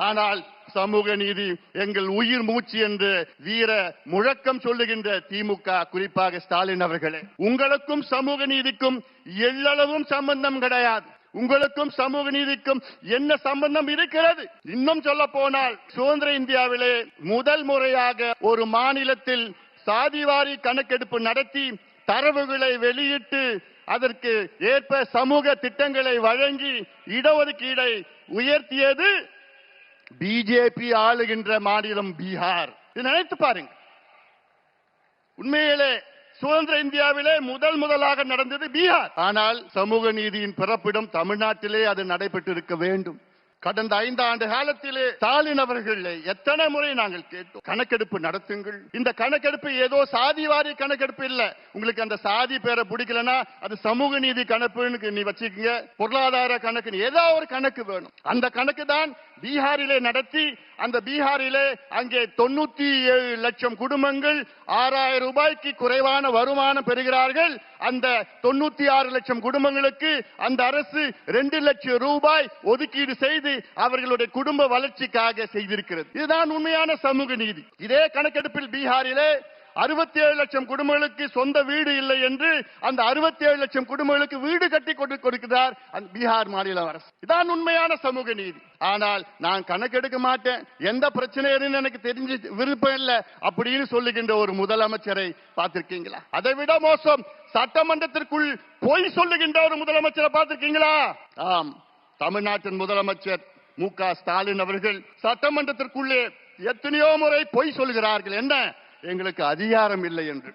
ஆனால் சமூக நீதி எங்கள் உயிர் மூச்சு என்று வீர முழக்கம் சொல்லுகின்ற திமுக, குறிப்பாக ஸ்டாலின் அவர்களே, உங்களுக்கும் சமூக நீதிக்கும் எள்ளளவும் சம்பந்தம் கிடையாது. உங்களுக்கும் சமூக நீதிக்கும் என்ன சம்பந்தம் இருக்கிறது? இன்னும் சொல்ல போனால் சுதந்திர இந்தியாவிலே முதல் முறையாக ஒரு மாநிலத்தில் சாதிவாரி கணக்கெடுப்பு நடத்தி தரவுகளை வெளியிட்டு அதற்கு ஏற்ப சமூக திட்டங்களை வழங்கி இடஒதுக்கீடை உயர்த்தியது பிஜேபி ஆளுகின்ற மாநிலம் பீகார். நினைத்து பாருங்க. உண்மையிலே சுதந்திர இந்தியாவிலே முதலாக நடந்தது பீகார். ஆனால் சமூக நீதியின் பிறப்பிடம் தமிழ்நாட்டிலே அது நடைபெற்று இருக்க வேண்டும். கடந்த 5 ஆண்டு காலத்திலே ஸ்டாலின் அவர்கள் எத்தனை முறை நாங்கள் கேட்டோம், கணக்கெடுப்பு நடத்துங்கள். இந்த கணக்கெடுப்பு ஏதோ சாதிவாரி கணக்கெடுப்பு இல்ல. உங்களுக்கு அந்த சாதி பேரை பிடிக்கலன்னா அது சமூக நீதி கணக்கு நீ வச்சுக்கீங்க, பொருளாதார கணக்கு, ஏதோ ஒரு கணக்கு வேணும். அந்த கணக்கு தான் பீகாரிலே நடத்தி அந்த பீகாரிலே அங்கே 97 லட்சம் குடும்பங்கள் 6000 ரூபாய்க்கு குறைவான வருமானம் பெறுகிறார்கள். அந்த 96 லட்சம் குடும்பங்களுக்கு அந்த அரசு 2 லட்சம் ரூபாய் ஒதுக்கீடு செய்து அவர்களுடைய குடும்ப வளர்ச்சிக்காக செய்திருக்கிறது. இதுதான் உண்மையான சமூக நீதி. இதே கணக்கெடுப்பில் பீகாரிலே 67 லட்சம் குடும்பங்களுக்கு சொந்த வீடு இல்லை என்று அந்த 67 லட்சம் குடும்பங்களுக்கு வீடு கட்டி கொடுக்கிறார் அந்த பீகார் மாநில அரசு. இதான் உண்மையான சமூக நீதி. ஆனால் நான் கணக்கெடுக்க மாட்டேன், எந்த பிரச்சனையும் எனக்கு தெரிஞ்சு விருப்பம் இல்லை அப்படின்னு சொல்லுகின்ற ஒரு முதலமைச்சரை பார்த்திருக்கீங்களா? அதை விட மோசம், சட்டமன்றத்திற்குள் பொய் சொல்லுகின்ற ஒரு முதலமைச்சரை பார்த்திருக்கீங்களா? ஆம், தமிழ்நாட்டின் முதலமைச்சர் மு.க. ஸ்டாலின் அவர்கள் சட்டமன்றத்திற்குள்ளே எத்தனையோ முறை பொய் சொல்கிறார்கள். என்ன, எங்களுக்கு அதிகாரம் இல்லை என்று,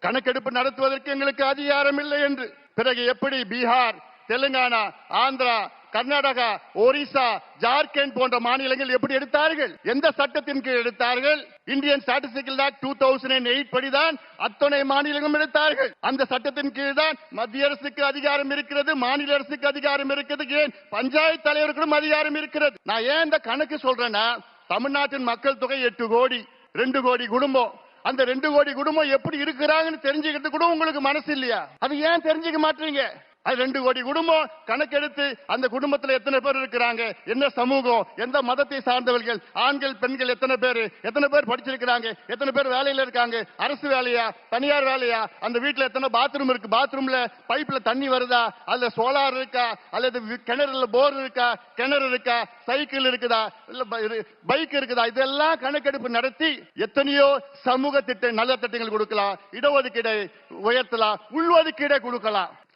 கணக்கெடுப்பு நடத்துவதற்கு எங்களுக்கு அதிகாரம் இல்லை என்று. பிறகு எப்படி பீகார், தெலுங்கானா, ஆந்திரா, கர்நாடகா, ஒரிசா, ஜார்க்கண்ட் போன்ற மாநிலங்கள் எப்படி எடுத்தார்கள்? எந்த சட்டத்தின் கீழ் எடுத்தார்கள்? இந்தியன் ஸ்டாட்டிஸ்டிக்கல் ஆக்ட் 2008 படிதான் அத்தனை மாநிலங்களும் எடுத்தார்கள். அந்த சட்டத்தின் கீழ் தான் மத்திய அரசுக்கு அதிகாரம் இருக்கிறது, மாநில அரசுக்கு அதிகாரம் இருக்கிறது, ஏன் பஞ்சாயத்து தலைவர்களும் அதிகாரம் இருக்கிறது. நான் ஏன் இந்த கணக்கு சொல்றேன்னா, தமிழ்நாட்டின் மக்கள் தொகை 8 கோடி, 2 கோடி குடும்பம். அந்த 2 கோடி குடும்பம் எப்படி இருக்கிறாங்கன்னு தெரிஞ்சுக்கிறது கூட உங்களுக்கு மனசு இல்லையா? அது ஏன் தெரிஞ்சுக்க மாட்டீங்க? அது 2 கோடி குடும்பம் கணக்கெடுத்து அந்த குடும்பத்தில் எத்தனை பேர் இருக்கிறாங்க, என்ன சமூகம், எந்த மதத்தை சார்ந்தவர்கள், ஆண்கள் பெண்கள் எத்தனை பேர் படிச்சிருக்கிறாங்க, எத்தனை பேர் வேலையில இருக்காங்க, அரசு வேலையா தனியார் வேலையா, அந்த வீட்டுல எத்தனை பாத்ரூம் இருக்கு, பாத்ரூம்ல பைப்ல தண்ணி வருதா, அல்ல சோலார் இருக்கா, அல்லது கிணறுல போர் இருக்கா, கிணறு இருக்கா, சைக்கிள் இருக்குதா, இல்ல பைக் இருக்குதா, இதெல்லாம் கணக்கெடுப்பு நடத்தி எத்தனையோ சமூக திட்ட நல்ல திட்டங்கள் கொடுக்கலாம், இடஒதுக்கீடை உயர்த்தலாம், உள்ஒதுக்கீடை கொடுக்கலாம்.